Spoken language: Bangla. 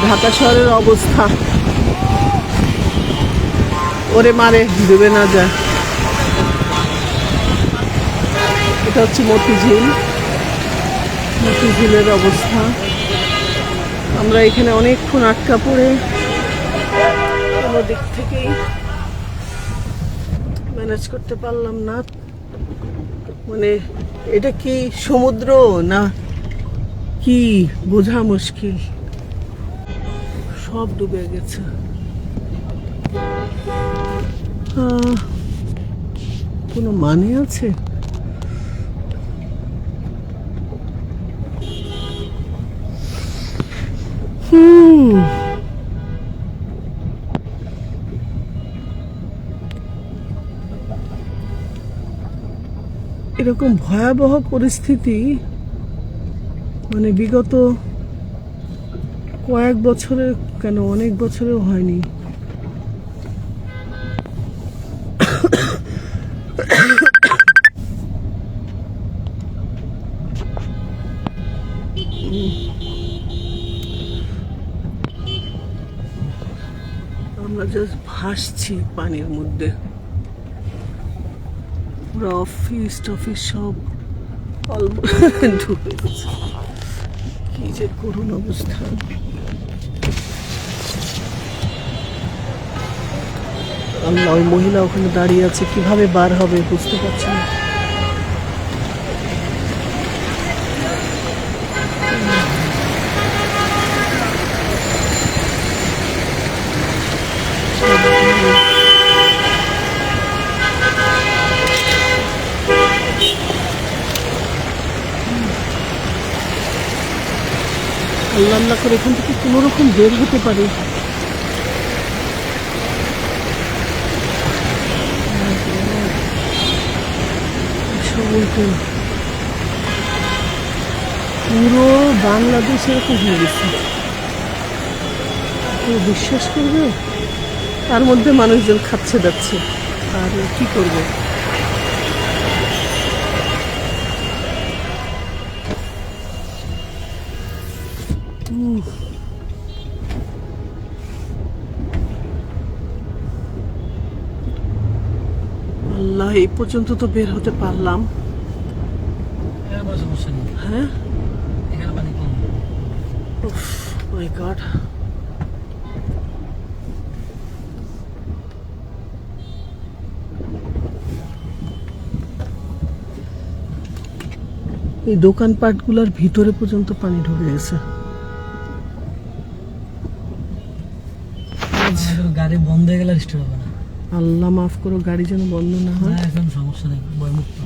ঢাকা শহরের অবস্থা, ওরে মারে ডুবে না যায়। এটা হচ্ছে মতিঝিল, মতিঝিলের অবস্থা। আমরা এখানে অনেকক্ষণ আটকা পড়ে কোনো দিক থেকেই ম্যানেজ করতে পারলাম না। মানে এটা কি সমুদ্র না কি বোঝা মুশকিল, সব ডুবে গেছে। কোনো মানে আছে? এরকম ভয়াবহ পরিস্থিতি মানে বিগত কয়েক বছরে, কেন অনেক বছরেও হয়নি। আমরা জাস্ট ভাসছি পানির মধ্যে। পুরো অফিস টফিস সব ডুবে গেছে। কি যে করুণ অবস্থা। আল্লাহ, ওই মহিলা ওখানে দাঁড়িয়ে আছে, কিভাবে বার হবে বুঝতে পারছি না। আল্লাহ আল্লাহ করে এখান থেকে কোনো রকম বের হতে পারে। পুরো বাংলাদেশ এরকম হয়ে গেছে, কেউ বিশ্বাস করবে? তার মধ্যে মানুষজন খাচ্ছে যাচ্ছে, আর কি করবে? আল্লাহ, এই পর্যন্ত তো বের হতে পারলাম। হ্যাঁ, মাই গড। এই দোকানপাটগুলোর ভিতরে পর্যন্ত পানি ঢুকে গেছে। গাড়ি বন্ধ হয়ে গেলে স্টার্ট হবে না। আল্লাহ মাফ করো, গাড়ি যেন বন্ধ না হয়। এখন সমস্যা নেই, ভয়মুক্ত।